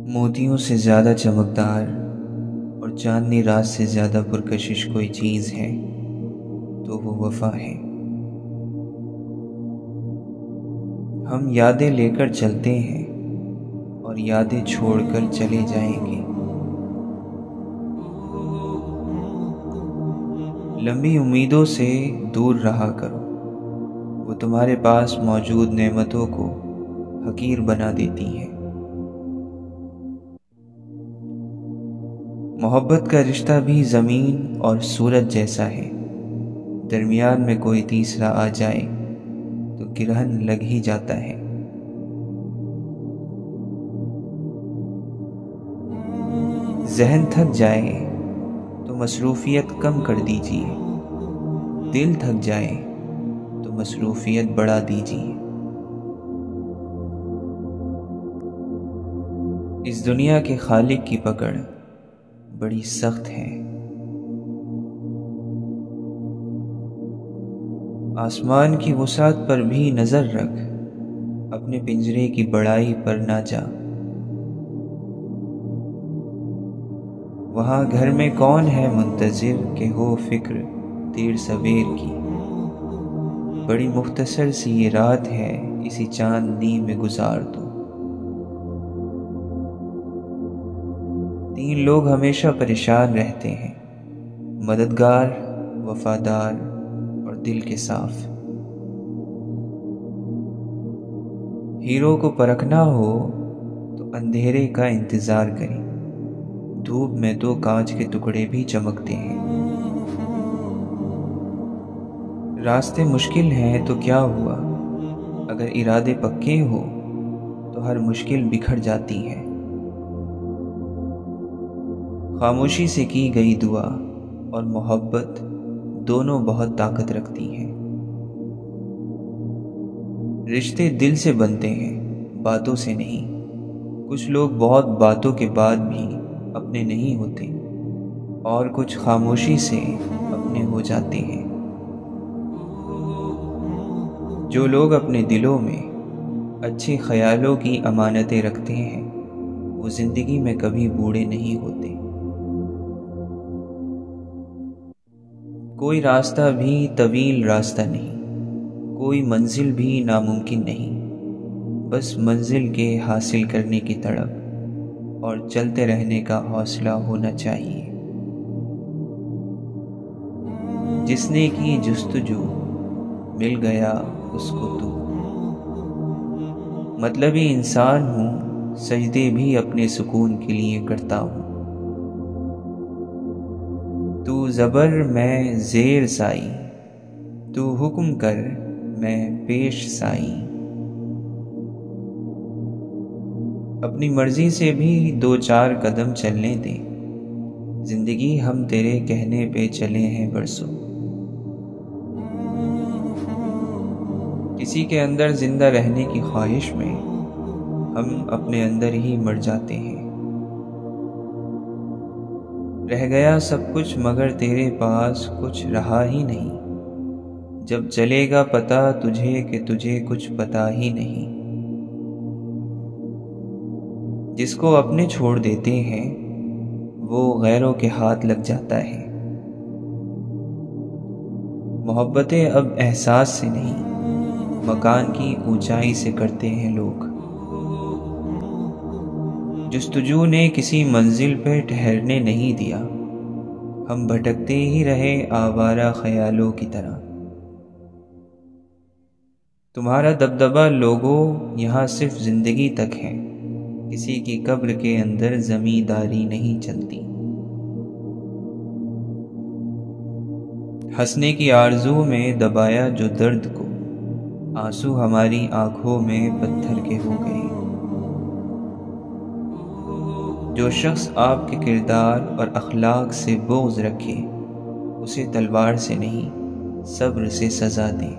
موتیوں سے زیادہ چمکدار اور چاندنی رات سے زیادہ پرکشش کوئی چیز ہے تو وہ وفا ہے۔ ہم یادیں لے کر چلتے ہیں اور یادیں چھوڑ کر چلے جائیں گے۔ لمبی امیدوں سے دور رہا کرو، وہ تمہارے پاس موجود نعمتوں کو حقیر بنا دیتی ہیں۔ محبت کا رشتہ بھی زمین اور سورج جیسا ہے، درمیان میں کوئی تیسرا آ جائے تو گرہن لگ ہی جاتا ہے۔ ذہن تھک جائے تو مصروفیت کم کر دیجیے، دل تھک جائے تو مصروفیت بڑھا دیجیے۔ اس دنیا کے خالق کی پکڑ بڑی سخت ہے۔ آسمان کی وسعت پر بھی نظر رکھ، اپنے پنجرے کی بڑائی پر نہ جا۔ وہاں گھر میں کون ہے منتظر کہ ہو فکر دیر سویر کی؟ بڑی مختصر سی یہ رات ہے، اسی چاندنی میں گزار دو۔ 3 لوگ ہمیشہ پریشان رہتے ہیں، مددگار، وفادار اور دل کے صاف۔ ہیرو کو پرکھنا ہو تو اندھیرے کا انتظار کریں، دھوپ میں تو کانچ کے ٹکڑے بھی چمکتے ہیں۔ راستے مشکل ہیں تو کیا ہوا، اگر ارادے پکے ہو تو ہر مشکل بکھر جاتی ہے۔ خاموشی سے کی گئی دعا اور محبت دونوں بہت طاقت رکھتی ہیں۔ رشتے دل سے بنتے ہیں، باتوں سے نہیں۔ کچھ لوگ بہت باتوں کے بعد بھی اپنے نہیں ہوتے اور کچھ خاموشی سے اپنے ہو جاتے ہیں۔ جو لوگ اپنے دلوں میں اچھے خیالوں کی امانتیں رکھتے ہیں وہ زندگی میں کبھی بوڑھے نہیں ہوتے۔ کوئی راستہ بھی طویل راستہ نہیں، کوئی منزل بھی ناممکن نہیں، بس منزل کے حاصل کرنے کی تڑپ اور چلتے رہنے کا حوصلہ ہونا چاہیے۔ جس نے کی جستجو مل گیا اس کو تو۔ مطلبی انسان ہوں، سجدے بھی اپنے سکون کے لیے کرتا ہوں۔ تو زبر میں زیر سائی، تو حکم کر میں پیش سائی۔ اپنی مرضی سے بھی 2-4 قدم چلنے دے، زندگی ہم تیرے کہنے پہ چلے ہیں برسوں۔ کسی کے اندر زندہ رہنے کی خواہش میں ہم اپنے اندر ہی مر جاتے ہیں۔ رہ گیا سب کچھ مگر تیرے پاس کچھ رہا ہی نہیں، جب چلے گا پتہ تجھے کہ تجھے کچھ پتا ہی نہیں۔ جس کو اپنے چھوڑ دیتے ہیں وہ غیروں کے ہاتھ لگ جاتا ہے۔ محبتیں اب احساس سے نہیں، مکان کی اونچائی سے کرتے ہیں لوگ۔ جستجو نے کسی منزل پہ ٹھہرنے نہیں دیا، ہم بھٹکتے ہی رہے آوارہ خیالوں کی طرح۔ تمہارا دبدبہ لوگوں یہاں صرف زندگی تک ہے، کسی کی قبر کے اندر زمینداری نہیں چلتی۔ ہنسنے کی آرزو میں دبایا جو درد کو، آنسو ہماری آنکھوں میں پتھر کے ہو گئے۔ جو شخص آپ کے کردار اور اخلاق سے بغض رکھے اسے تلوار سے نہیں صبر سے سزا دیں۔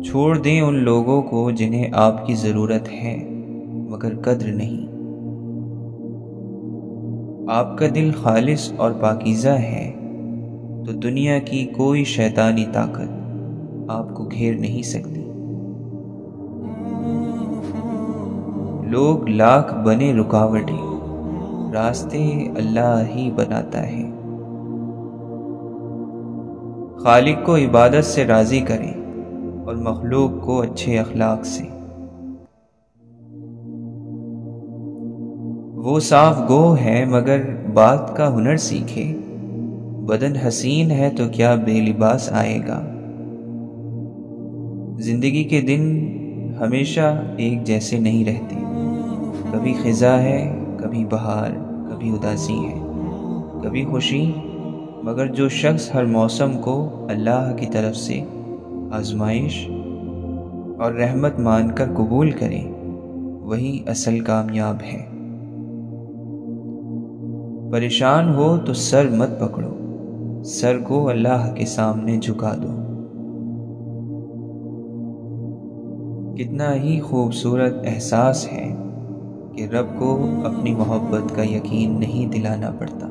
چھوڑ دیں ان لوگوں کو جنہیں آپ کی ضرورت ہے مگر قدر نہیں۔ آپ کا دل خالص اور پاکیزہ ہے تو دنیا کی کوئی شیطانی طاقت آپ کو گھیر نہیں سکتی۔ لوگ لاکھ بنے رکاوٹیں، راستے اللہ ہی بناتا ہے۔ خالق کو عبادت سے راضی کریں اور مخلوق کو اچھے اخلاق سے۔ وہ صاف گو ہے مگر بات کا ہنر سیکھے، بدن حسین ہے تو کیا بے لباس آئے گا۔ زندگی کے دن ہمیشہ ایک جیسے نہیں رہتے، کبھی خزاں ہے، کبھی بہار، کبھی اداسی ہے، کبھی خوشی، مگر جو شخص ہر موسم کو اللہ کی طرف سے آزمائش اور رحمت مان کر قبول کرے وہی اصل کامیاب ہے۔ پریشان ہو تو سر مت پکڑو، سر کو اللہ کے سامنے جھکا دو۔ کتنا ہی خوبصورت احساس ہے کہ رب کو اپنی محبت کا یقین نہیں دلانا پڑتا۔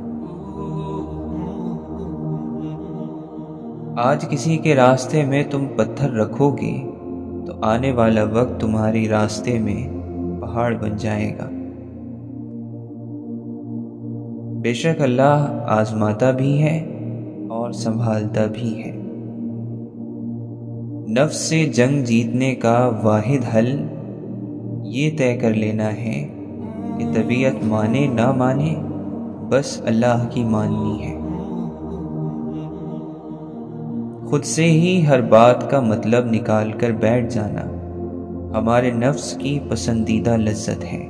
آج کسی کے راستے میں تم پتھر رکھو گے تو آنے والا وقت تمہارے راستے میں پہاڑ بن جائے گا۔ بے شک اللہ آزماتا بھی ہے اور سنبھالتا بھی ہے۔ نفس سے جنگ جیتنے کا واحد حل یہ طے کر لینا ہے کہ طبیعت مانے نہ مانے، بس اللہ کی ماننی ہے۔ خود سے ہی ہر بات کا مطلب نکال کر بیٹھ جانا ہمارے نفس کی پسندیدہ لذت ہے۔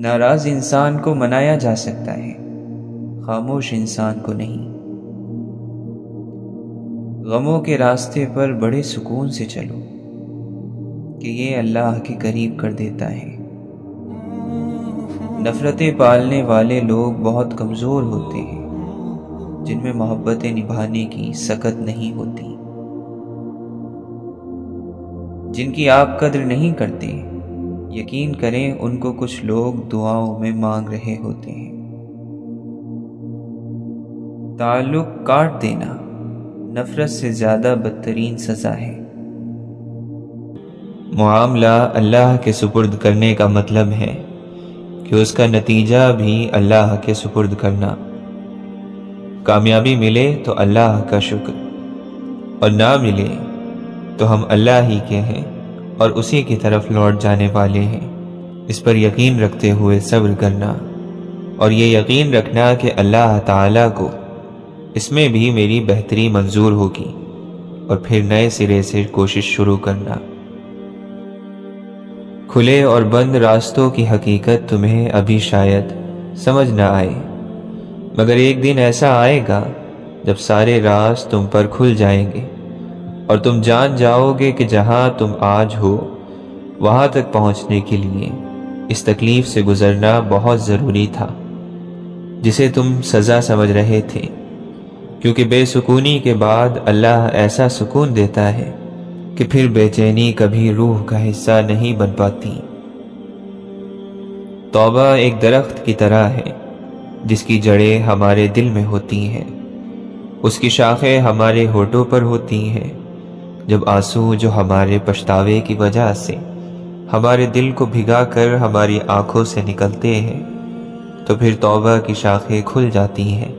ناراض انسان کو منایا جا سکتا ہے، خاموش انسان کو نہیں۔ غموں کے راستے پر بڑے سکون سے چلو کہ یہ اللہ کے قریب کر دیتا ہے۔ نفرتیں پالنے والے لوگ بہت کمزور ہوتے ہیں، جن میں محبتیں نبھانے کی سکت نہیں ہوتی۔ جن کی آپ قدر نہیں کرتے، یقین کریں ان کو کچھ لوگ دعاؤں میں مانگ رہے ہوتے ہیں۔ تعلق کاٹ دینا نفرت سے زیادہ بدترین سزا ہے۔ معاملہ اللہ کے سپرد کرنے کا مطلب ہے کہ اس کا نتیجہ بھی اللہ کے سپرد کرنا۔ کامیابی ملے تو اللہ کا شکر، اور نہ ملے تو ہم اللہ ہی کے ہیں اور اسی کی طرف لوٹ جانے والے ہیں۔ اس پر یقین رکھتے ہوئے صبر کرنا، اور یہ یقین رکھنا کہ اللہ تعالیٰ کو اس میں بھی میری بہتری منظور ہوگی، اور پھر نئے سرے سے کوشش شروع کرنا۔ کھلے اور بند راستوں کی حقیقت تمہیں ابھی شاید سمجھ نہ آئے، مگر ایک دن ایسا آئے گا جب سارے راز تم پر کھل جائیں گے اور تم جان جاؤ گے کہ جہاں تم آج ہو وہاں تک پہنچنے کے لیے اس تکلیف سے گزرنا بہت ضروری تھا، جسے تم سزا سمجھ رہے تھے، کیونکہ بے سکونی کے بعد اللہ ایسا سکون دیتا ہے کہ پھر بے چینی کبھی روح کا حصہ نہیں بن پاتی۔ توبہ ایک درخت کی طرح ہے جس کی جڑیں ہمارے دل میں ہوتی ہیں، اس کی شاخیں ہمارے ہونٹوں پر ہوتی ہیں۔ جب آنسو جو ہمارے پچھتاوے کی وجہ سے ہمارے دل کو بھگا کر ہماری آنکھوں سے نکلتے ہیں تو پھر توبہ کی شاخیں کھل جاتی ہیں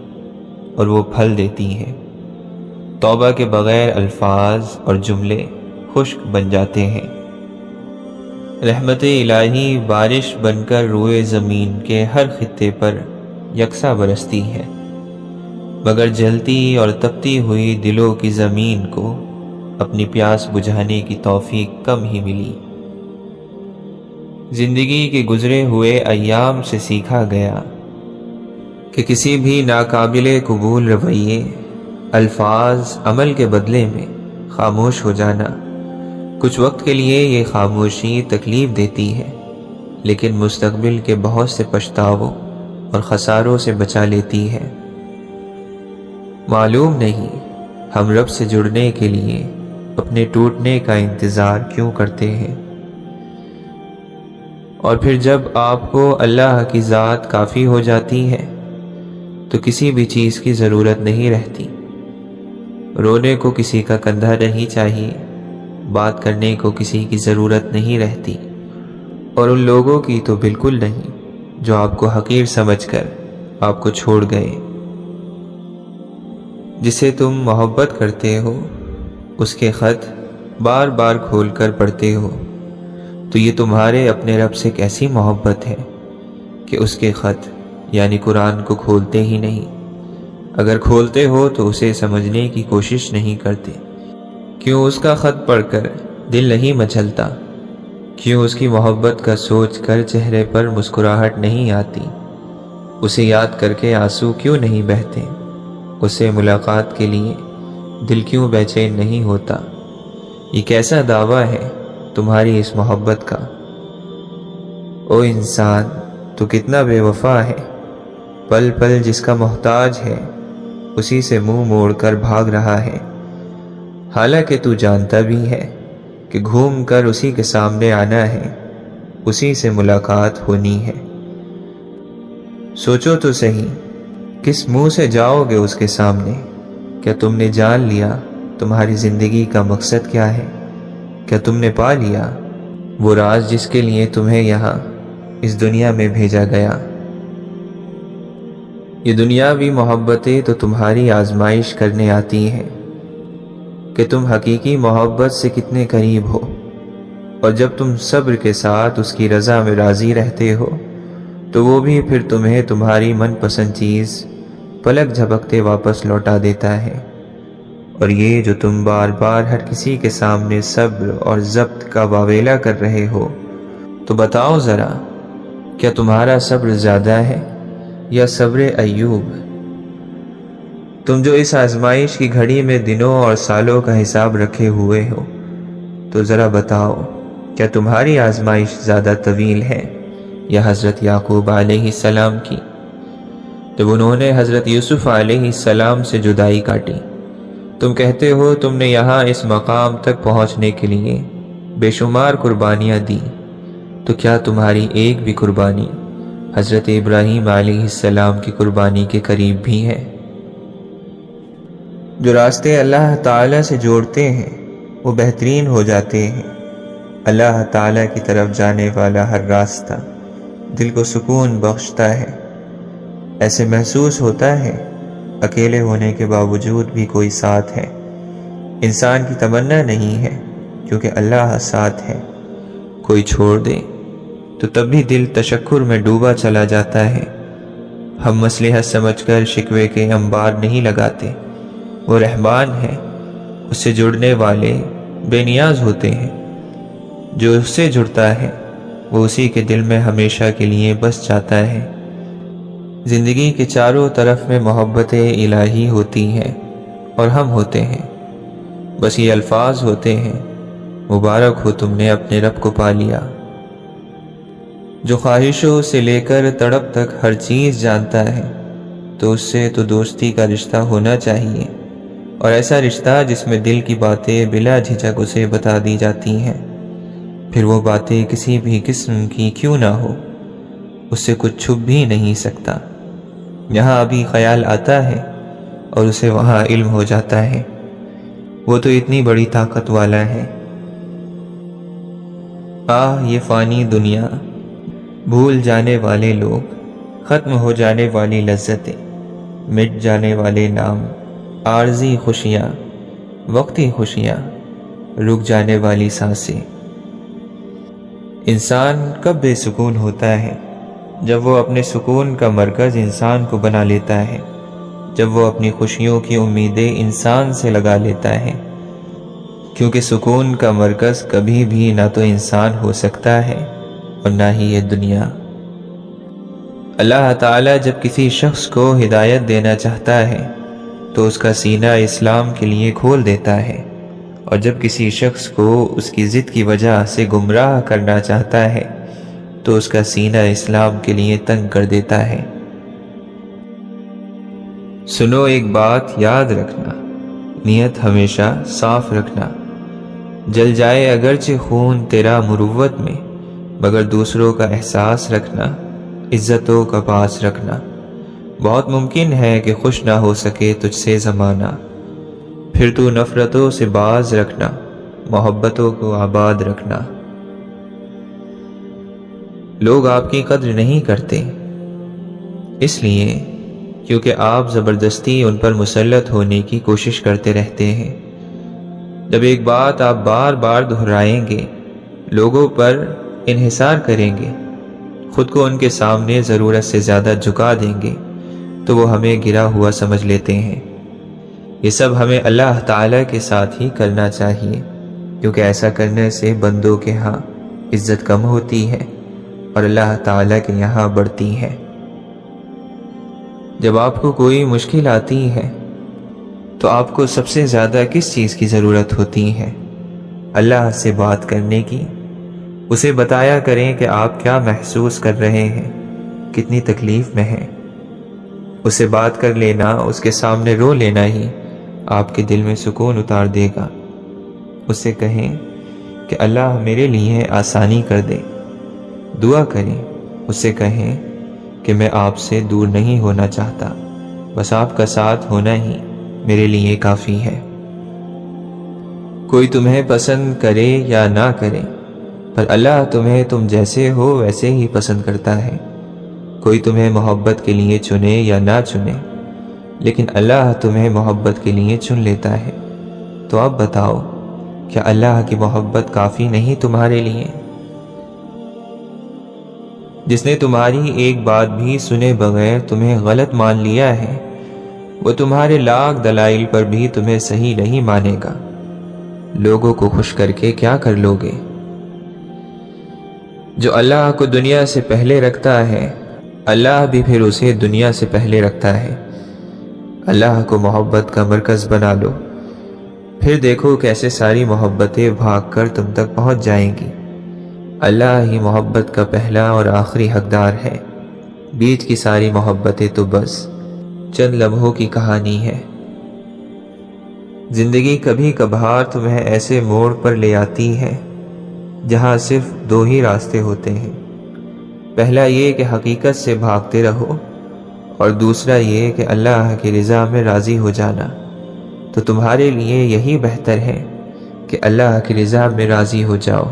اور وہ پھل دیتی ہیں۔ توبہ کے بغیر الفاظ اور جملے خشک بن جاتے ہیں۔ رحمت الہی بارش بن کر روئے زمین کے ہر خطے پر یکساں برستی ہے، مگر جلتی اور تپتی ہوئی دلوں کی زمین کو اپنی پیاس بجھانے کی توفیق کم ہی ملی۔ زندگی کے گزرے ہوئے ایام سے سیکھا گیا کہ کسی بھی ناقابل قبول رویے، الفاظ، عمل کے بدلے میں خاموش ہو جانا، کچھ وقت کے لیے یہ خاموشی تکلیف دیتی ہے، لیکن مستقبل کے بہت سے پچھتاووں اور خساروں سے بچا لیتی ہے۔ معلوم نہیں ہم رب سے جڑنے کے لیے اپنے ٹوٹنے کا انتظار کیوں کرتے ہیں، اور پھر جب آپ کو اللہ کی ذات کافی ہو جاتی ہے تو کسی بھی چیز کی ضرورت نہیں رہتی۔ رونے کو کسی کا کندھا نہیں چاہیے، بات کرنے کو کسی کی ضرورت نہیں رہتی، اور ان لوگوں کی تو بالکل نہیں جو آپ کو حقیر سمجھ کر آپ کو چھوڑ گئے۔ جسے تم محبت کرتے ہو اس کے خط بار بار کھول کر پڑھتے ہو، تو یہ تمہارے اپنے رب سے کیسی محبت ہے کہ اس کے خط یعنی قرآن کو کھولتے ہی نہیں؟ اگر کھولتے ہو تو اسے سمجھنے کی کوشش نہیں کرتے۔ کیوں اس کا خط پڑھ کر دل نہیں مچلتا؟ کیوں اس کی محبت کا سوچ کر چہرے پر مسکراہٹ نہیں آتی؟ اسے یاد کر کے آنسو کیوں نہیں بہتے؟ اسے ملاقات کے لیے دل کیوں بے چین نہیں ہوتا؟ یہ کیسا دعویٰ ہے تمہاری اس محبت کا؟ او انسان، تو کتنا بے وفا ہے، پل پل جس کا محتاج ہے اسی سے منہ موڑ کر بھاگ رہا ہے، حالانکہ تو جانتا بھی ہے کہ گھوم کر اسی کے سامنے آنا ہے، اسی سے ملاقات ہونی ہے۔ سوچو تو صحیح، کس منہ سے جاؤ گے اس کے سامنے؟ کیا تم نے جان لیا تمہاری زندگی کا مقصد کیا ہے؟ کیا تم نے پا لیا وہ راز جس کے لیے تمہیں یہاں اس دنیا میں بھیجا گیا؟ یہ دنیاوی محبتیں تو تمہاری آزمائش کرنے آتی ہیں کہ تم حقیقی محبت سے کتنے قریب ہو، اور جب تم صبر کے ساتھ اس کی رضا میں راضی رہتے ہو تو وہ بھی پھر تمہیں تمہاری من پسند چیز پلک جھپکتے واپس لوٹا دیتا ہے۔ اور یہ جو تم بار بار ہر کسی کے سامنے صبر اور ضبط کا واویلا کر رہے ہو، تو بتاؤ ذرا، کیا تمہارا صبر زیادہ ہے یا صبر ایوب؟ تم جو اس آزمائش کی گھڑی میں دنوں اور سالوں کا حساب رکھے ہوئے ہو، تو ذرا بتاؤ، کیا تمہاری آزمائش زیادہ طویل ہے یا حضرت یعقوب علیہ السلام کی، جب انہوں نے حضرت یوسف علیہ السلام سے جدائی کاٹی؟ تم کہتے ہو تم نے یہاں اس مقام تک پہنچنے کے لیے بے شمار قربانیاں دی، تو کیا تمہاری ایک بھی قربانی حضرت ابراہیم علیہ السلام کی قربانی کے قریب بھی ہے؟ جو راستے اللہ تعالیٰ سے جوڑتے ہیں وہ بہترین ہو جاتے ہیں۔ اللہ تعالیٰ کی طرف جانے والا ہر راستہ دل کو سکون بخشتا ہے۔ ایسے محسوس ہوتا ہے اکیلے ہونے کے باوجود بھی کوئی ساتھ ہے۔ انسان کی تمنا نہیں ہے کیونکہ اللہ ساتھ ہے۔ کوئی چھوڑ دے تو تب بھی دل تشکر میں ڈوبا چلا جاتا ہے۔ ہم مصلحت سمجھ کر شکوے کے انبار نہیں لگاتے، وہ رحمان ہے، اس سے جڑنے والے بے نیاز ہوتے ہیں۔ جو اس سے جڑتا ہے وہ اسی کے دل میں ہمیشہ کے لیے بس جاتا ہے۔ زندگی کے چاروں طرف میں محبت الہی ہوتی ہے اور ہم ہوتے ہیں، بس یہ الفاظ ہوتے ہیں، مبارک ہو تم نے اپنے رب کو پا لیا۔ جو خواہشوں سے لے کر تڑپ تک ہر چیز جانتا ہے تو اس سے تو دوستی کا رشتہ ہونا چاہیے، اور ایسا رشتہ جس میں دل کی باتیں بلا جھجک اسے بتا دی جاتی ہیں، پھر وہ باتیں کسی بھی قسم کی کیوں نہ ہو، اس سے کچھ چھپ بھی نہیں سکتا۔ یہاں ابھی خیال آتا ہے اور اسے وہاں علم ہو جاتا ہے، وہ تو اتنی بڑی طاقت والا ہے۔ یہ فانی دنیا، بھول جانے والے لوگ، ختم ہو جانے والی لذتیں، مٹ جانے والے نام، عارضی خوشیاں، وقتی خوشیاں، رک جانے والی سانسیں۔ انسان کب بے سکون ہوتا ہے؟ جب وہ اپنے سکون کا مرکز انسان کو بنا لیتا ہے، جب وہ اپنی خوشیوں کی امیدیں انسان سے لگا لیتا ہے، کیونکہ سکون کا مرکز کبھی بھی نہ تو انسان ہو سکتا ہے اور نہ ہی یہ دنیا۔ اللہ تعالیٰ جب کسی شخص کو ہدایت دینا چاہتا ہے تو اس کا سینہ اسلام کے لیے کھول دیتا ہے، اور جب کسی شخص کو اس کی ضد کی وجہ سے گمراہ کرنا چاہتا ہے تو اس کا سینہ اسلام کے لیے تنگ کر دیتا ہے۔ سنو ایک بات یاد رکھنا، نیت ہمیشہ صاف رکھنا۔ جل جائے اگرچہ خون تیرا مروت میں، مگر دوسروں کا احساس رکھنا، عزتوں کا پاس رکھنا۔ بہت ممکن ہے کہ خوش نہ ہو سکے تجھ سے زمانہ، پھر تو نفرتوں سے باز رکھنا، محبتوں کو آباد رکھنا۔ لوگ آپ کی قدر نہیں کرتے، اس لیے کیونکہ آپ زبردستی ان پر مسلط ہونے کی کوشش کرتے رہتے ہیں۔ جب ایک بات آپ بار بار دہرائیں گے، لوگوں پر انحصار کریں گے، خود کو ان کے سامنے ضرورت سے زیادہ جھکا دیں گے، تو وہ ہمیں گرا ہوا سمجھ لیتے ہیں۔ یہ سب ہمیں اللہ تعالیٰ کے ساتھ ہی کرنا چاہیے، کیونکہ ایسا کرنے سے بندوں کے ہاں عزت کم ہوتی ہے اور اللہ تعالیٰ کے یہاں بڑھتی ہے۔ جب آپ کو کوئی مشکل آتی ہے تو آپ کو سب سے زیادہ کس چیز کی ضرورت ہوتی ہے؟ اللہ سے بات کرنے کی۔ اسے بتایا کریں کہ آپ کیا محسوس کر رہے ہیں، کتنی تکلیف میں ہیں۔ اسے بات کر لینا، اس کے سامنے رو لینا ہی آپ کے دل میں سکون اتار دے گا۔ اسے کہیں کہ اللہ میرے لیے آسانی کر دے، دعا کریں۔ اسے کہیں کہ میں آپ سے دور نہیں ہونا چاہتا، بس آپ کا ساتھ ہونا ہی میرے لیے کافی ہے۔ کوئی تمہیں پسند کرے یا نہ کرے، پر اللہ تمہیں تم جیسے ہو ویسے ہی پسند کرتا ہے۔ کوئی تمہیں محبت کے لیے چنے یا نہ چنے، لیکن اللہ تمہیں محبت کے لیے چن لیتا ہے۔ تو اب بتاؤ، کیا اللہ کی محبت کافی نہیں تمہارے لیے؟ جس نے تمہاری ایک بات بھی سنے بغیر تمہیں غلط مان لیا ہے، وہ تمہارے لاکھ دلائل پر بھی تمہیں صحیح نہیں مانے گا۔ لوگوں کو خوش کر کے کیا کر لوگے؟ جو اللہ کو دنیا سے پہلے رکھتا ہے، اللہ بھی پھر اسے دنیا سے پہلے رکھتا ہے۔ اللہ کو محبت کا مرکز بنا لو، پھر دیکھو کیسے ساری محبتیں بھاگ کر تم تک پہنچ جائیں گی۔ اللہ ہی محبت کا پہلا اور آخری حقدار ہے، بیچ کی ساری محبتیں تو بس چند لمحوں کی کہانی ہے۔ زندگی کبھی کبھار تمہیں ایسے موڑ پر لے آتی ہے جہاں صرف دو ہی راستے ہوتے ہیں، پہلا یہ کہ حقیقت سے بھاگتے رہو، اور دوسرا یہ کہ اللہ کی رضا میں راضی ہو جانا۔ تو تمہارے لیے یہی بہتر ہے کہ اللہ کی رضا میں راضی ہو جاؤ۔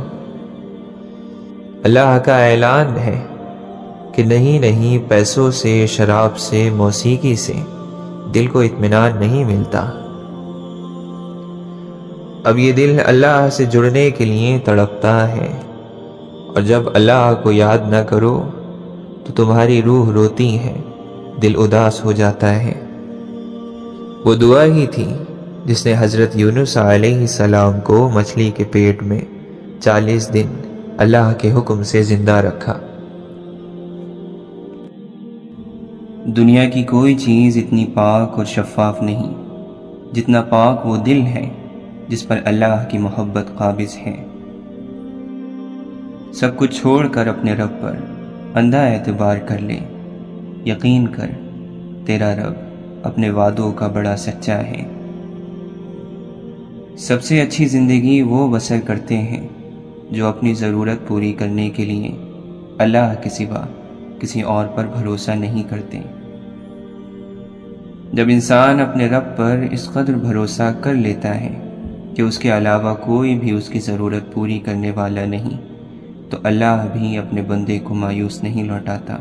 اللہ کا اعلان ہے کہ نہیں پیسوں سے، شراب سے، موسیقی سے دل کو اطمینان نہیں ملتا۔ اب یہ دل اللہ سے جڑنے کے لیے تڑپتا ہے، اور جب اللہ کو یاد نہ کرو تو تمہاری روح روتی ہے، دل اداس ہو جاتا ہے۔ وہ دعا ہی تھی جس نے حضرت یونس علیہ السلام کو مچھلی کے پیٹ میں 40 دن اللہ کے حکم سے زندہ رکھا۔ دنیا کی کوئی چیز اتنی پاک اور شفاف نہیں جتنا پاک وہ دل ہے جس پر اللہ کی محبت قابض ہے۔ سب کچھ چھوڑ کر اپنے رب پر اندھا اعتبار کر لے، یقین کر تیرا رب اپنے وعدوں کا بڑا سچا ہے۔ سب سے اچھی زندگی وہ بسر کرتے ہیں جو اپنی ضرورت پوری کرنے کے لیے اللہ کے سوا کسی اور پر بھروسہ نہیں کرتے۔ جب انسان اپنے رب پر اس قدر بھروسہ کر لیتا ہے کہ اس کے علاوہ کوئی بھی اس کی ضرورت پوری کرنے والا نہیں، تو اللہ بھی اپنے بندے کو مایوس نہیں لوٹاتا۔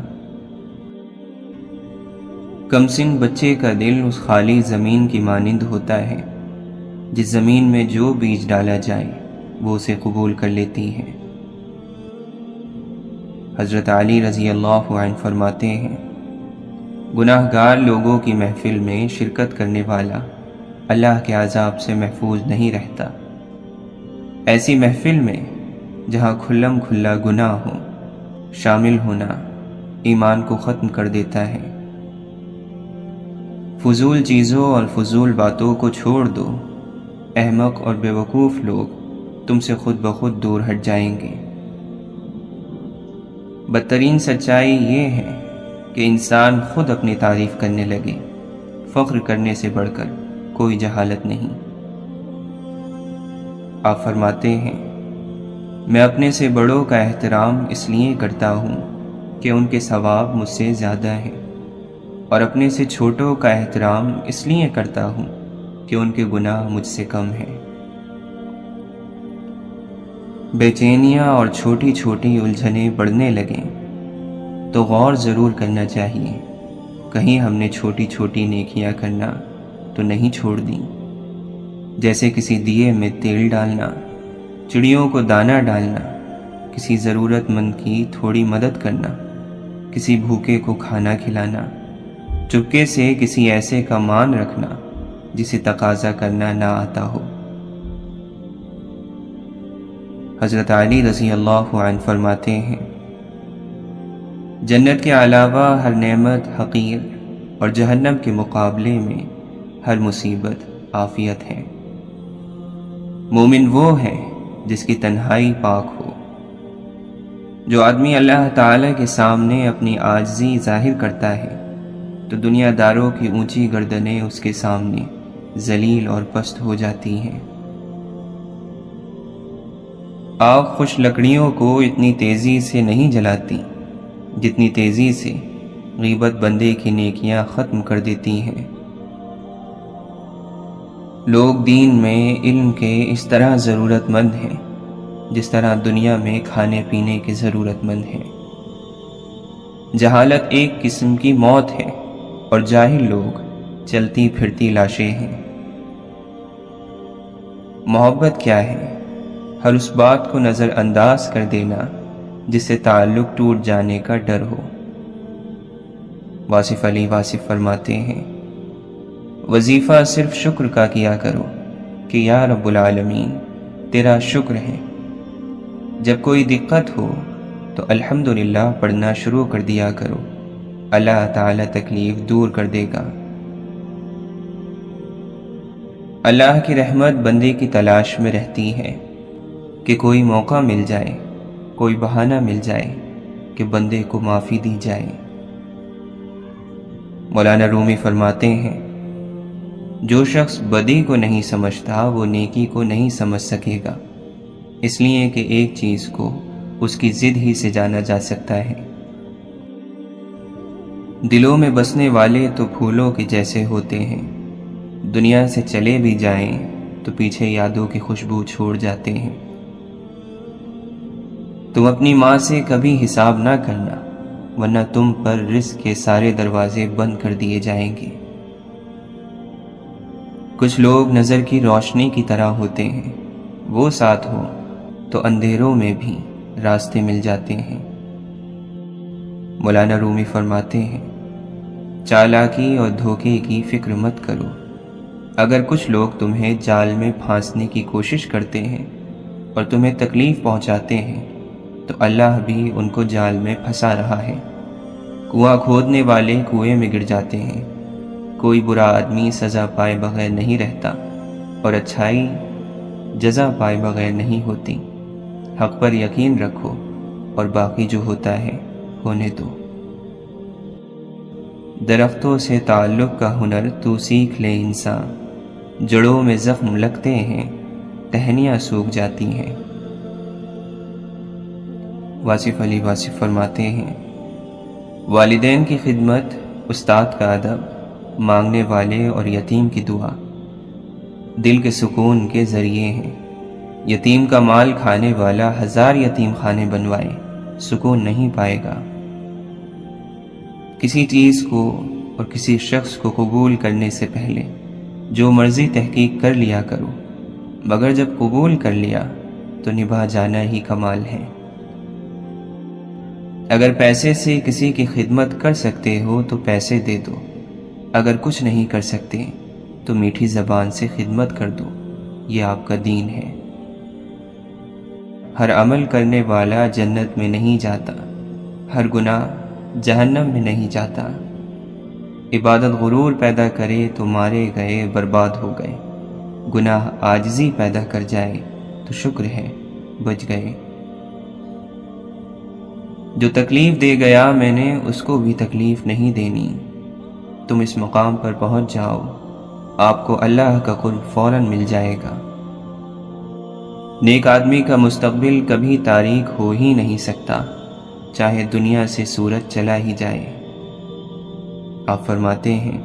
کمسن بچے کا دل اس خالی زمین کی مانند ہوتا ہے جس زمین میں جو بیج ڈالا جائے وہ اسے قبول کر لیتی ہے۔ حضرت علی رضی اللہ عنہ فرماتے ہیں، گناہ گار لوگوں کی محفل میں شرکت کرنے والا اللہ کے عذاب سے محفوظ نہیں رہتا۔ ایسی محفل میں جہاں کھلم کھلا گناہ ہو، شامل ہونا ایمان کو ختم کر دیتا ہے۔ فضول چیزوں اور فضول باتوں کو چھوڑ دو، احمق اور بے وقوف لوگ تم سے خود بخود دور ہٹ جائیں گے۔ بدترین سچائی یہ ہے کہ انسان خود اپنی تعریف کرنے لگے، فخر کرنے سے بڑھ کر کوئی جہالت نہیں۔ آپ فرماتے ہیں، میں اپنے سے بڑوں کا احترام اس لیے کرتا ہوں کہ ان کے ثواب مجھ سے زیادہ ہیں، اور اپنے سے چھوٹوں کا احترام اس لیے کرتا ہوں کہ ان کے گناہ مجھ سے کم ہیں۔ بے-چینیاں اور چھوٹی چھوٹی الجھنیں بڑھنے لگیں تو غور ضرور کرنا چاہیے، کہیں ہم نے چھوٹی چھوٹی نیکیاں کرنا تو نہیں چھوڑ دیں، جیسے کسی دیے میں تیل ڈالنا، چڑیوں کو دانہ ڈالنا، کسی ضرورت مند کی تھوڑی مدد کرنا، کسی بھوکے کو کھانا کھلانا، چپکے سے کسی ایسے کا مان رکھنا جسے تقاضا کرنا نہ آتا ہو۔ حضرت علی رضی اللہ عنہ فرماتے ہیں، جنت کے علاوہ ہر نعمت حقیر اور جہنم کے مقابلے میں ہر مصیبت عافیت ہے۔ مومن وہ ہے جس کی تنہائی پاک ہو۔ جو آدمی اللہ تعالی کے سامنے اپنی عاجزی ظاہر کرتا ہے تو دنیا داروں کی اونچی گردنیں اس کے سامنے ذلیل اور پست ہو جاتی ہیں۔ آگ خوش لکڑیوں کو اتنی تیزی سے نہیں جلاتی جتنی تیزی سے غیبت بندے کی نیکیاں ختم کر دیتی ہیں۔ لوگ دین میں علم کے اس طرح ضرورت مند ہیں جس طرح دنیا میں کھانے پینے کے ضرورت مند ہیں۔ جہالت ایک قسم کی موت ہے اور جاہل لوگ چلتی پھرتی لاشیں ہیں۔ محبت کیا ہے؟ ہر اس بات کو نظر انداز کر دینا جس سے تعلق ٹوٹ جانے کا ڈر ہو۔ واصف علی واصف فرماتے ہیں، وظیفہ صرف شکر کا کیا کرو کہ یا رب العالمین تیرا شکر ہے۔ جب کوئی دقت ہو تو الحمدللہ پڑھنا شروع کر دیا کرو، اللہ تعالی تکلیف دور کر دے گا۔ اللہ کی رحمت بندے کی تلاش میں رہتی ہے کہ کوئی موقع مل جائے، کوئی بہانہ مل جائے کہ بندے کو معافی دی جائے۔ مولانا رومی فرماتے ہیں، جو شخص بدی کو نہیں سمجھتا وہ نیکی کو نہیں سمجھ سکے گا، اس لیے کہ ایک چیز کو اس کی ضد ہی سے جانا جا سکتا ہے۔ دلوں میں بسنے والے تو پھولوں کے جیسے ہوتے ہیں، دنیا سے چلے بھی جائیں تو پیچھے یادوں کی خوشبو چھوڑ جاتے ہیں۔ تم اپنی ماں سے کبھی حساب نہ کرنا ورنہ تم پر رزق کے سارے دروازے بند کر دیے جائیں گے۔ کچھ لوگ نظر کی روشنی کی طرح ہوتے ہیں، وہ ساتھ ہو تو اندھیروں میں بھی راستے مل جاتے ہیں۔ مولانا رومی فرماتے ہیں، چالاکی اور دھوکے کی فکر مت کرو۔ اگر کچھ لوگ تمہیں جال میں پھانسنے کی کوشش کرتے ہیں اور تمہیں تکلیف پہنچاتے ہیں تو اللہ بھی ان کو جال میں پھنسا رہا ہے۔ کنواں کھودنے والے کنویں میں گر جاتے ہیں۔ کوئی برا آدمی سزا پائے بغیر نہیں رہتا اور اچھائی جزا پائے بغیر نہیں ہوتی۔ حق پر یقین رکھو اور باقی جو ہوتا ہے ہونے دو۔ درختوں سے تعلق کا ہنر تو سیکھ لے انسان، جڑوں میں زخم لگتے ہیں ٹہنیاں سوکھ جاتی ہیں۔ واصف علی واصف فرماتے ہیں، والدین کی خدمت، استاد کا ادب، مانگنے والے اور یتیم کی دعا دل کے سکون کے ذریعے ہیں۔ یتیم کا مال کھانے والا 1000 یتیم خانے بنوائے سکون نہیں پائے گا۔ کسی چیز کو اور کسی شخص کو قبول کرنے سے پہلے جو مرضی تحقیق کر لیا کرو، مگر جب قبول کر لیا تو نبھا جانا ہی کمال ہے۔ اگر پیسے سے کسی کی خدمت کر سکتے ہو تو پیسے دے دو، اگر کچھ نہیں کر سکتے تو میٹھی زبان سے خدمت کر دو، یہ آپ کا دین ہے۔ ہر عمل کرنے والا جنت میں نہیں جاتا، ہر گناہ جہنم میں نہیں جاتا۔ عبادت غرور پیدا کرے تو مارے گئے برباد ہو گئے، گناہ عاجزی پیدا کر جائے تو شکر ہے بچ گئے۔ جو تکلیف دے گیا میں نے اس کو بھی تکلیف نہیں دینی۔ تم اس مقام پر پہنچ جاؤ، آپ کو اللہ کا قرب فوراً مل جائے گا۔ نیک آدمی کا مستقبل کبھی تاریک ہو ہی نہیں سکتا، چاہے دنیا سے سورج چلا ہی جائے۔ آپ فرماتے ہیں،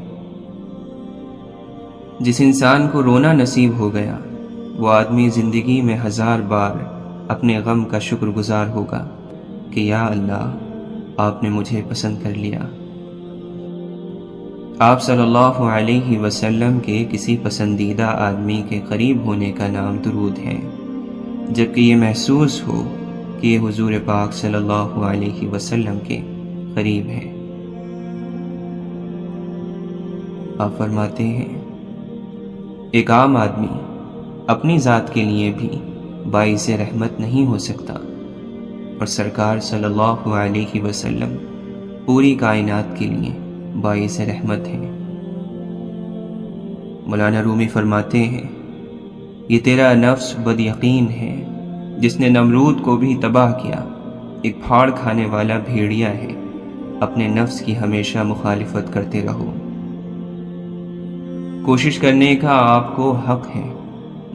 جس انسان کو رونا نصیب ہو گیا وہ آدمی زندگی میں 1000 بار اپنے غم کا شکر گزار ہوگا کہ یا اللہ آپ نے مجھے پسند کر لیا۔ آپ صلی اللہ علیہ وسلم کے کسی پسندیدہ آدمی کے قریب ہونے کا نام درود ہے، جبکہ یہ محسوس ہو کہ یہ حضور پاک صلی اللہ علیہ وسلم کے قریب ہے۔ آپ فرماتے ہیں ایک عام آدمی اپنی ذات کے لیے بھی باعث رحمت نہیں ہو سکتا، اور سرکار صلی اللہ علیہ وسلم پوری کائنات کے لیے باعث رحمت ہے۔ مولانا رومی فرماتے ہیں یہ تیرا نفس بد یقین ہے جس نے نمرود کو بھی تباہ کیا، ایک پھاڑ کھانے والا بھیڑیا ہے، اپنے نفس کی ہمیشہ مخالفت کرتے رہو۔ کوشش کرنے کا آپ کو حق ہے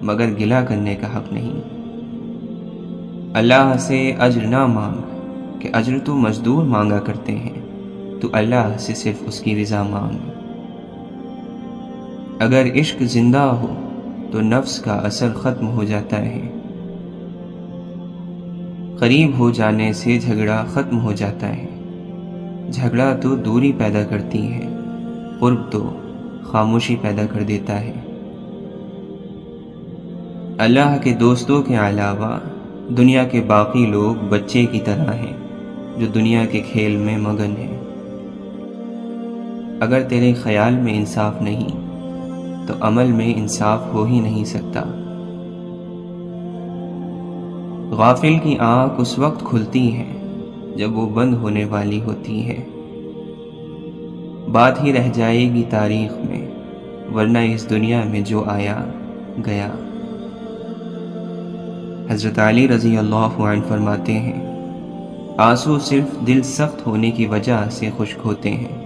مگر گلہ کرنے کا حق نہیں۔ اللہ سے اجر نہ مانگ کہ اجر تو مزدور مانگا کرتے ہیں، تو اللہ سے صرف اس کی رضا مانگ۔ اگر عشق زندہ ہو تو نفس کا اثر ختم ہو جاتا ہے، قریب ہو جانے سے جھگڑا ختم ہو جاتا ہے۔ جھگڑا تو دوری پیدا کرتی ہے، قرب تو خاموشی پیدا کر دیتا ہے۔ اللہ کے دوستوں کے علاوہ دنیا کے باقی لوگ بچے کی طرح ہیں جو دنیا کے کھیل میں مگن ہیں۔ اگر تیرے خیال میں انصاف نہیں تو عمل میں انصاف ہو ہی نہیں سکتا۔ غافل کی آنکھ اس وقت کھلتی ہے جب وہ بند ہونے والی ہوتی ہے۔ بات ہی رہ جائے گی تاریخ میں، ورنہ اس دنیا میں جو آیا گیا۔ حضرت علی رضی اللہ عنہ فرماتے ہیں آنسو صرف دل سخت ہونے کی وجہ سے خشک ہوتے ہیں،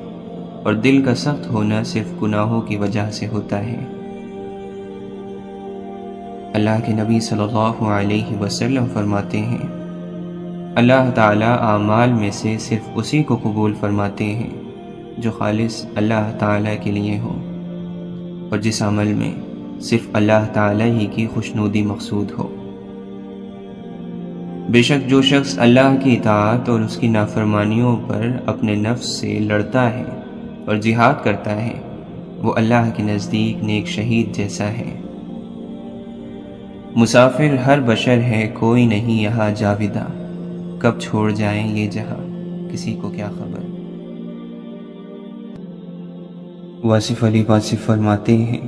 اور دل کا سخت ہونا صرف گناہوں کی وجہ سے ہوتا ہے۔ اللہ کے نبی صلی اللہ علیہ وسلم فرماتے ہیں اللہ تعالیٰ اعمال میں سے صرف اسی کو قبول فرماتے ہیں جو خالص اللہ تعالیٰ کے لیے ہو، اور جس عمل میں صرف اللہ تعالیٰ ہی کی خوشنودی مقصود ہو۔ بے شک جو شخص اللہ کی اطاعت اور اس کی نافرمانیوں پر اپنے نفس سے لڑتا ہے اور جہاد کرتا ہے، وہ اللہ کے نزدیک نیک شہید جیسا ہے۔ مسافر ہر بشر ہے، کوئی نہیں یہاں جاوداں، کب چھوڑ جائیں یہ جہاں کسی کو کیا خبر۔ واصف علی واصف فرماتے ہیں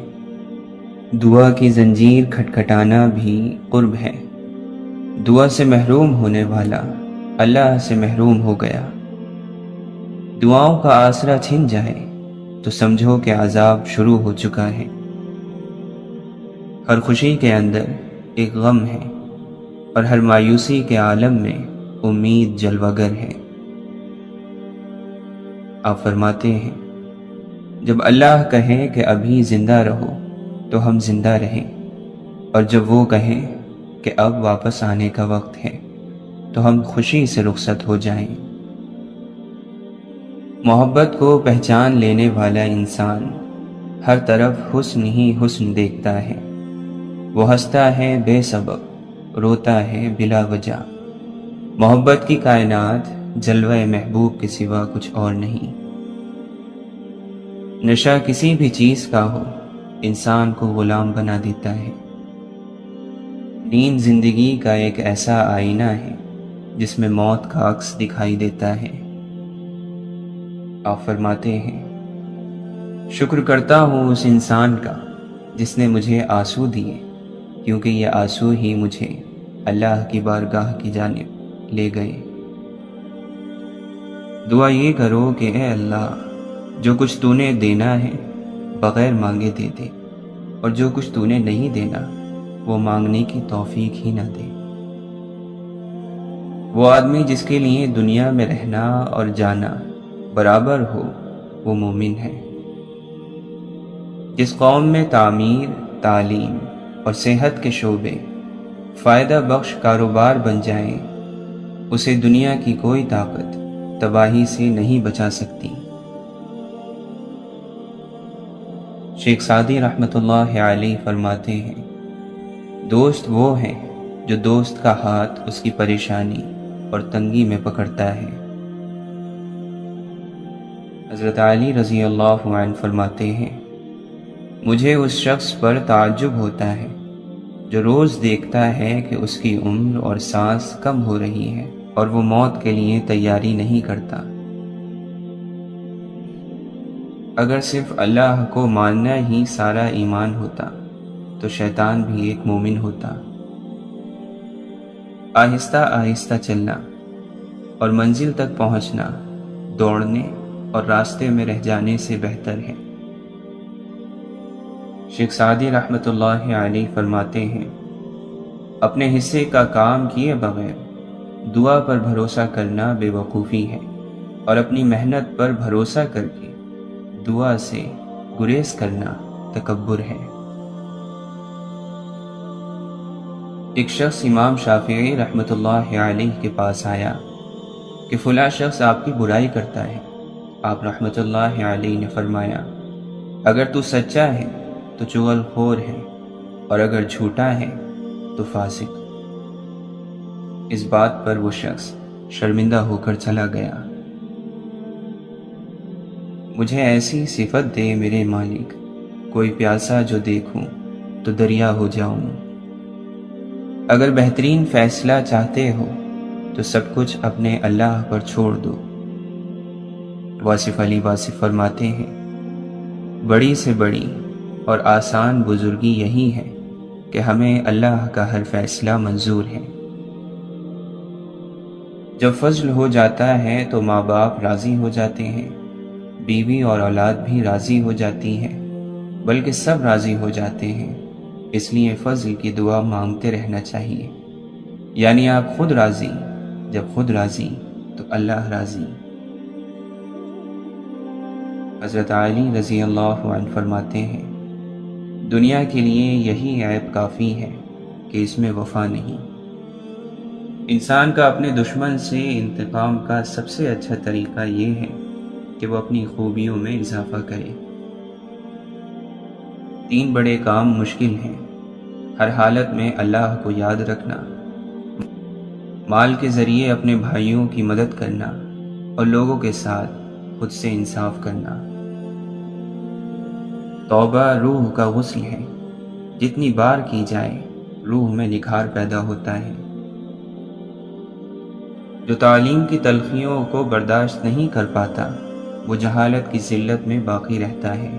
دعا کی زنجیر کھٹکھٹانا بھی قرب ہے، دعا سے محروم ہونے والا اللہ سے محروم ہو گیا۔ دعاؤں کا آسرا چھن جائے تو سمجھو کہ عذاب شروع ہو چکا ہے۔ ہر خوشی کے اندر ایک غم ہے، اور ہر مایوسی کے عالم میں امید جلوہ گر ہے۔ آپ فرماتے ہیں جب اللہ کہے کہ ابھی زندہ رہو تو ہم زندہ رہیں، اور جب وہ کہیں کہ اب واپس آنے کا وقت ہے تو ہم خوشی سے رخصت ہو جائیں۔ محبت کو پہچان لینے والا انسان ہر طرف حسن ہی حسن دیکھتا ہے، وہ ہنستا ہے بے سبب، روتا ہے بلا وجہ۔ محبت کی کائنات جلوہ محبوب کے سوا کچھ اور نہیں۔ نشہ کسی بھی چیز کا ہو انسان کو غلام بنا دیتا ہے۔ نیند زندگی کا ایک ایسا آئینہ ہے جس میں موت کا عکس دکھائی دیتا ہے۔ آپ فرماتے ہیں شکر کرتا ہوں اس انسان کا جس نے مجھے آنسو دیے، کیونکہ یہ آنسو ہی مجھے اللہ کی بارگاہ کی جانب لے گئے۔ دعا یہ کرو کہ اے اللہ جو کچھ تو نے دینا ہے بغیر مانگے دے دے، اور جو کچھ تو نے نہیں دینا وہ مانگنے کی توفیق ہی نہ دے۔ وہ آدمی جس کے لیے دنیا میں رہنا اور جانا برابر ہو وہ مومن ہے۔ جس قوم میں تعمیر، تعلیم اور صحت کے شعبے فائدہ بخش کاروبار بن جائیں، اسے دنیا کی کوئی طاقت تباہی سے نہیں بچا سکتی۔ شیخ سعدی رحمۃ اللہ علیہ فرماتے ہیں دوست وہ ہیں جو دوست کا ہاتھ اس کی پریشانی اور تنگی میں پکڑتا ہے۔ حضرت علی رضی اللہ عنہ فرماتے ہیں، مجھے اس شخص پر تعجب ہوتا ہے جو روز دیکھتا ہے کہ اس کی عمر اور سانس کم ہو رہی ہے اور وہ موت کے لیے تیاری نہیں کرتا۔ اگر صرف اللہ کو ماننا ہی سارا ایمان ہوتا تو شیطان بھی ایک مومن ہوتا۔ آہستہ آہستہ چلنا اور منزل تک پہنچنا دوڑنے اور راستے میں رہ جانے سے بہتر ہے۔ شیخ سعدی رحمۃ اللہ علیہ فرماتے ہیں، اپنے حصے کا کام کیے بغیر دعا پر بھروسہ کرنا بے وقوفی ہے، اور اپنی محنت پر بھروسہ کر کے دعا سے گریز کرنا تکبر ہے۔ ایک شخص امام شافعی رحمۃ اللہ علیہ کے پاس آیا کہ فلاں شخص آپ کی برائی کرتا ہے۔ آپ رحمۃ اللہ علیہ نے فرمایا، اگر تو سچا ہے تو چغل خور ہے، اور اگر جھوٹا ہے تو فاسق۔ اس بات پر وہ شخص شرمندہ ہو کر چلا گیا۔ مجھے ایسی صفت دے میرے مالک، کوئی پیاسا جو دیکھوں تو دریا ہو جاؤں۔ اگر بہترین فیصلہ چاہتے ہو تو سب کچھ اپنے اللہ پر چھوڑ دو۔ واصف علی واصف فرماتے ہیں، بڑی سے بڑی اور آسان بزرگی یہی ہے کہ ہمیں اللہ کا ہر فیصلہ منظور ہے۔ جب فضل ہو جاتا ہے تو ماں باپ راضی ہو جاتے ہیں، بیوی اور اولاد بھی راضی ہو جاتی ہیں، بلکہ سب راضی ہو جاتے ہیں۔ اس لیے فضل کی دعا مانگتے رہنا چاہیے، یعنی آپ خود راضی، جب خود راضی تو اللہ راضی۔ حضرت علی رضی اللہ عنہ فرماتے ہیں، دنیا کے لیے یہی عیب کافی ہے کہ اس میں وفا نہیں۔ انسان کا اپنے دشمن سے انتقام کا سب سے اچھا طریقہ یہ ہے کہ وہ اپنی خوبیوں میں اضافہ کرے۔ 3 بڑے کام مشکل ہیں، ہر حالت میں اللہ کو یاد رکھنا، مال کے ذریعے اپنے بھائیوں کی مدد کرنا، اور لوگوں کے ساتھ خود سے انصاف کرنا۔ توبہ روح کا غسل ہے، جتنی بار کی جائے روح میں نکھار پیدا ہوتا ہے۔ جو تعلیم کی تلخیوں کو برداشت نہیں کر پاتا وہ جہالت کی ذلت میں باقی رہتا ہے۔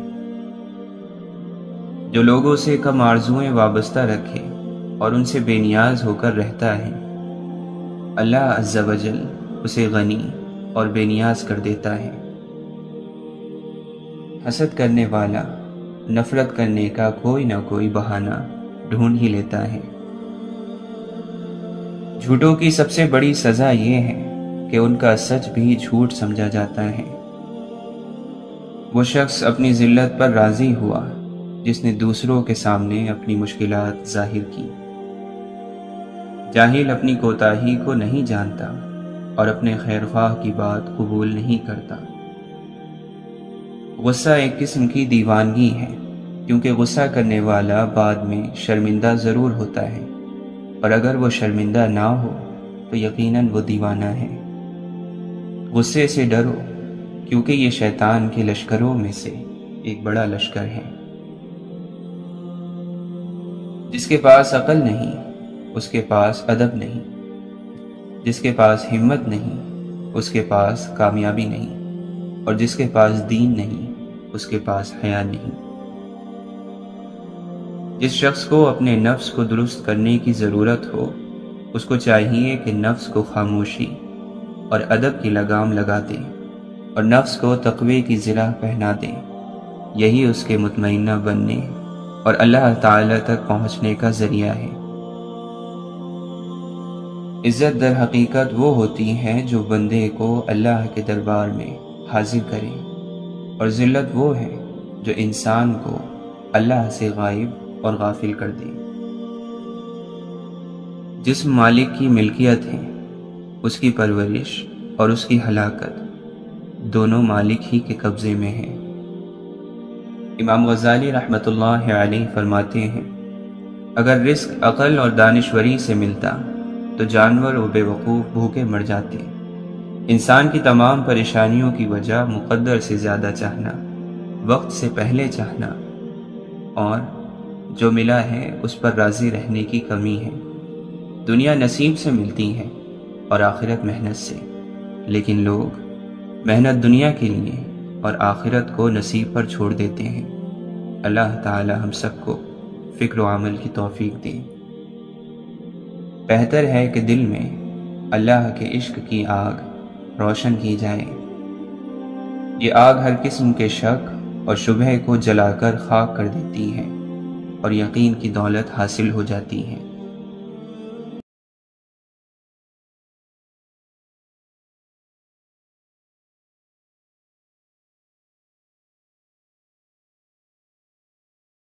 جو لوگوں سے کم آرزوئیں وابستہ رکھے اور ان سے بے نیاز ہو کر رہتا ہے، اللہ عز و جل اسے غنی اور بے نیاز کر دیتا ہے۔ حسد کرنے والا نفرت کرنے کا کوئی نہ کوئی بہانہ ڈھونڈ ہی لیتا ہے۔ جھوٹوں کی سب سے بڑی سزا یہ ہے کہ ان کا سچ بھی جھوٹ سمجھا جاتا ہے۔ وہ شخص اپنی ذلت پر راضی ہوا جس نے دوسروں کے سامنے اپنی مشکلات ظاہر کی۔ جاہل اپنی کوتاہی کو نہیں جانتا اور اپنے خیرخواہ کی بات قبول نہیں کرتا۔ غصہ ایک قسم کی دیوانگی ہے، کیونکہ غصہ کرنے والا بعد میں شرمندہ ضرور ہوتا ہے، اور اگر وہ شرمندہ نہ ہو تو یقیناً وہ دیوانہ ہے۔ غصے سے ڈرو، کیونکہ یہ شیطان کے لشکروں میں سے ایک بڑا لشکر ہے۔ جس کے پاس عقل نہیں اس کے پاس ادب نہیں، جس کے پاس ہمت نہیں اس کے پاس کامیابی نہیں، اور جس کے پاس دین نہیں اس کے پاس حیا نہیں۔ جس شخص کو اپنے نفس کو درست کرنے کی ضرورت ہو اس کو چاہیے کہ نفس کو خاموشی اور ادب کی لگام لگا دے اور نفس کو تقوی کی زرہ پہنا دے۔ یہی اس کے مطمئنہ بننے اور اللہ تعالی تک پہنچنے کا ذریعہ ہے۔ عزت در حقیقت وہ ہوتی ہے جو بندے کو اللہ کے دربار میں حاضر کرے، اور ذلت وہ ہے جو انسان کو اللہ سے غائب اور غافل کر دے۔ جس مالک کی ملکیت ہے اس کی پرورش اور اس کی ہلاکت دونوں مالک ہی کے قبضے میں ہیں۔ امام غزالی رحمۃ اللہ علیہ فرماتے ہیں، اگر رزق عقل اور دانشوری سے ملتا تو جانور و بے وقوف بھوکے مر جاتے۔ انسان کی تمام پریشانیوں کی وجہ مقدر سے زیادہ چاہنا، وقت سے پہلے چاہنا، اور جو ملا ہے اس پر راضی رہنے کی کمی ہے۔ دنیا نصیب سے ملتی ہے اور آخرت محنت سے، لیکن لوگ محنت دنیا کے لیے اور آخرت کو نصیب پر چھوڑ دیتے ہیں۔ اللہ تعالی ہم سب کو فکر و عمل کی توفیق دے۔ بہتر ہے کہ دل میں اللہ کے عشق کی آگ روشن کی جائے۔ یہ آگ ہر قسم کے شک اور شبہ کو جلا کر خاک کر دیتی ہے اور یقین کی دولت حاصل ہو جاتی ہے۔